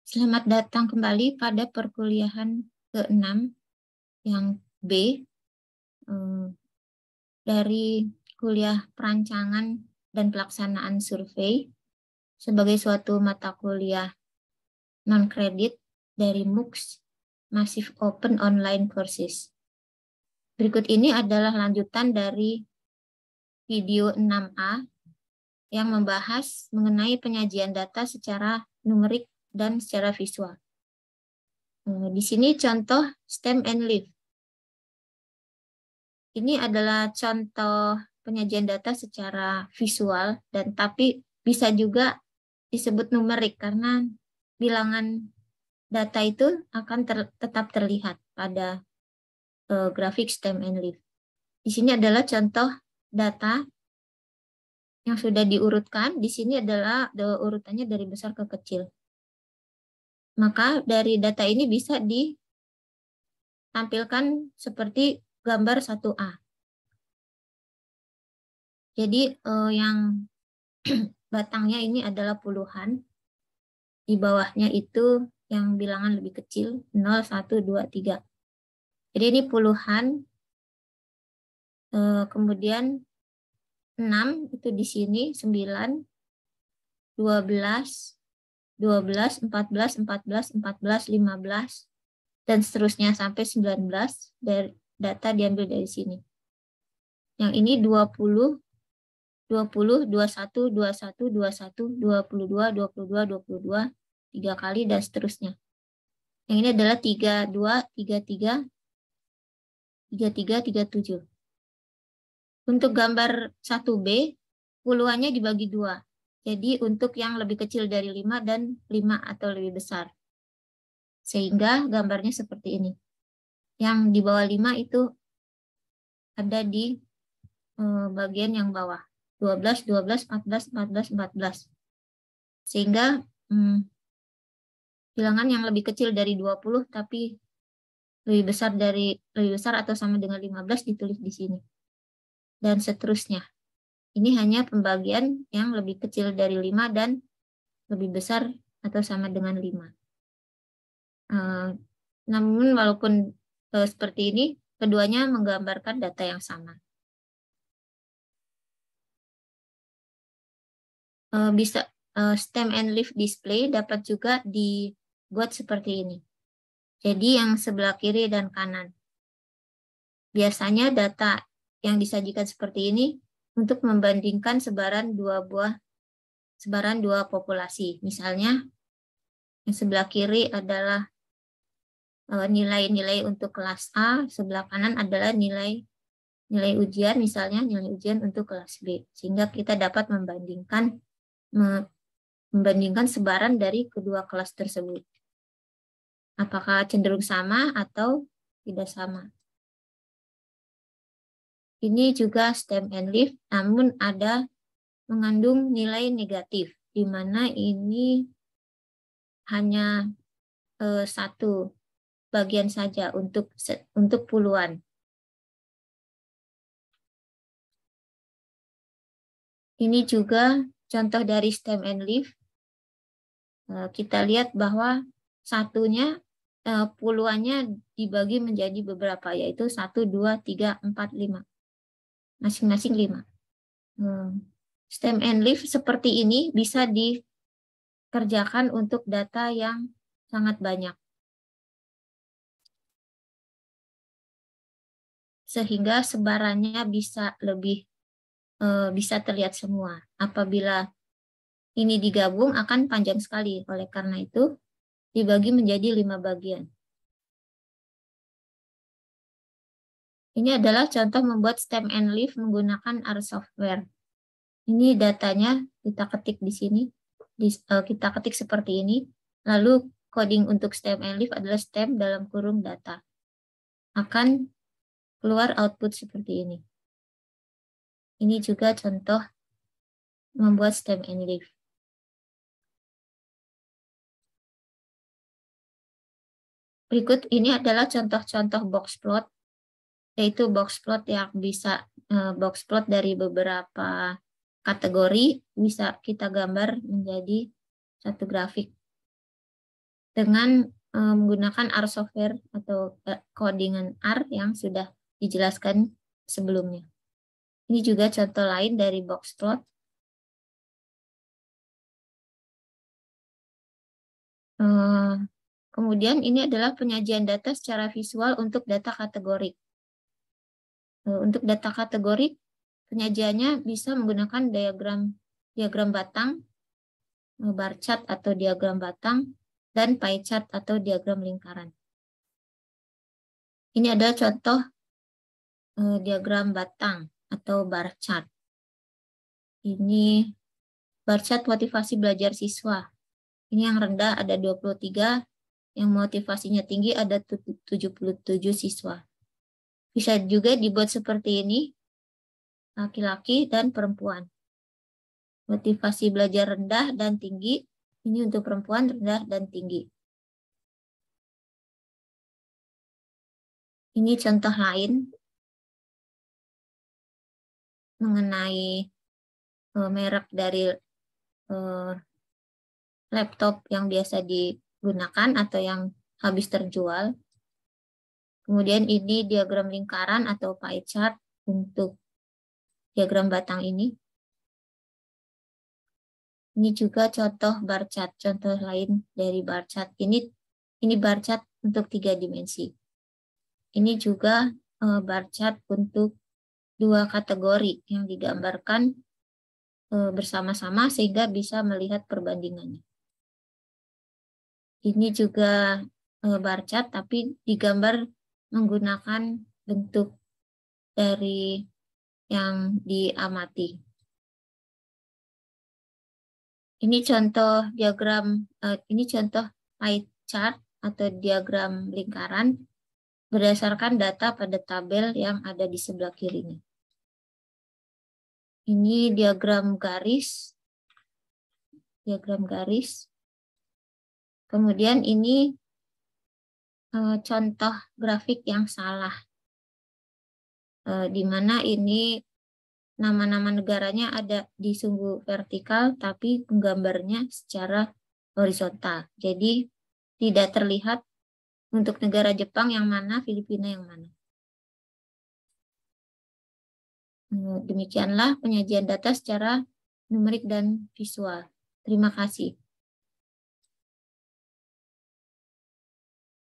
Selamat datang kembali pada perkuliahan ke-6 yang B dari kuliah perancangan dan pelaksanaan survei sebagai suatu mata kuliah non-kredit dari MOOCs Massive Open Online Courses. Berikut ini adalah lanjutan dari video 6A yang membahas mengenai penyajian data secara numerik dan secara visual. Di sini contoh stem and leaf. Ini adalah contoh penyajian data secara visual dan tapi bisa juga disebut numerik karena bilangan data itu akan tetap terlihat pada grafik stem and leaf. Di sini adalah contoh data yang sudah diurutkan. Di sini adalah urutannya dari besar ke kecil. Maka dari data ini bisa ditampilkan seperti gambar 1A. Jadi yang batangnya ini adalah puluhan. Di bawahnya itu yang bilangan lebih kecil, 0, 1, 2, 3. Jadi ini puluhan. Kemudian 6 itu di sini, 9, 12, 12, 14, 14, 14, 15, dan seterusnya sampai 19 dari data diambil dari sini. Yang ini 20, 20, 21, 21, 21, 22, 22, 22, 3 kali, dan seterusnya. Yang ini adalah 32, 33, 33, 37. Untuk gambar 1B, puluhannya dibagi 2. Jadi untuk yang lebih kecil dari 5 dan 5 atau lebih besar. Sehingga gambarnya seperti ini. Yang di bawah 5 itu ada di bagian yang bawah. 12, 12, 14, 14, 14. Sehingga bilangan yang lebih kecil dari 20 tapi lebih besar atau sama dengan 15 ditulis di sini. Dan seterusnya. Ini hanya pembagian yang lebih kecil dari 5 dan lebih besar atau sama dengan 5. Namun walaupun seperti ini, keduanya menggambarkan data yang sama. Bisa stem and leaf display dapat juga dibuat seperti ini. Jadi yang sebelah kiri dan kanan. Biasanya data yang disajikan seperti ini untuk membandingkan sebaran dua populasi. Misalnya yang sebelah kiri adalah nilai-nilai untuk kelas A, sebelah kanan adalah nilai ujian, misalnya nilai ujian untuk kelas B. Sehingga kita dapat membandingkan sebaran dari kedua kelas tersebut. Apakah cenderung sama atau tidak sama. Ini juga stem and leaf, namun ada mengandung nilai negatif, di mana ini hanya satu bagian saja untuk puluhan. Ini juga contoh dari stem and leaf. Kita lihat bahwa satunya puluhannya dibagi menjadi beberapa, yaitu 1, 2, 3, 4, 5. Masing-masing 5. Stem and leaf seperti ini bisa dikerjakan untuk data yang sangat banyak. Sehingga sebarannya bisa terlihat semua. Apabila ini digabung akan panjang sekali. Oleh karena itu dibagi menjadi 5 bagian. Ini adalah contoh membuat stem and leaf menggunakan R software. Ini datanya kita ketik di sini. Kita ketik seperti ini. Lalu coding untuk stem and leaf adalah stem dalam kurung data. Akan keluar output seperti ini. Ini juga contoh membuat stem and leaf. Berikut ini adalah contoh-contoh box plot, yaitu box plot yang bisa box plot dari beberapa kategori bisa kita gambar menjadi satu grafik. dengan menggunakan R software atau codingan R yang sudah dijelaskan sebelumnya. Ini juga contoh lain dari boxplot. Kemudian ini adalah penyajian data secara visual untuk data kategorik. Untuk data kategorik, penyajiannya bisa menggunakan diagram batang, bar chart atau diagram batang, dan pie chart atau diagram lingkaran. Ini adalah contoh diagram batang atau bar chart. Ini bar chart motivasi belajar siswa. Ini yang rendah ada 23, yang motivasinya tinggi ada 77 siswa. Bisa juga dibuat seperti ini, laki-laki dan perempuan. Motivasi belajar rendah dan tinggi, ini untuk perempuan rendah dan tinggi. Ini contoh lain mengenai merek dari laptop yang biasa digunakan atau yang habis terjual. Kemudian ini diagram lingkaran atau pie chart untuk diagram batang ini. Ini juga contoh bar chart, contoh lain dari bar chart. Ini bar chart untuk 3 dimensi. Ini juga bar chart untuk 2 kategori yang digambarkan bersama-sama sehingga bisa melihat perbandingannya. Ini juga bar chart tapi digambar menggunakan bentuk dari yang diamati. Ini contoh diagram, ini contoh pie chart atau diagram lingkaran berdasarkan data pada tabel yang ada di sebelah kirinya. Ini diagram garis. Kemudian ini contoh grafik yang salah. Di mana ini nama-nama negaranya ada di sumbu vertikal, tapi penggambarnya secara horizontal. Jadi tidak terlihat untuk negara Jepang yang mana, Filipina yang mana. Demikianlah penyajian data secara numerik dan visual. Terima kasih.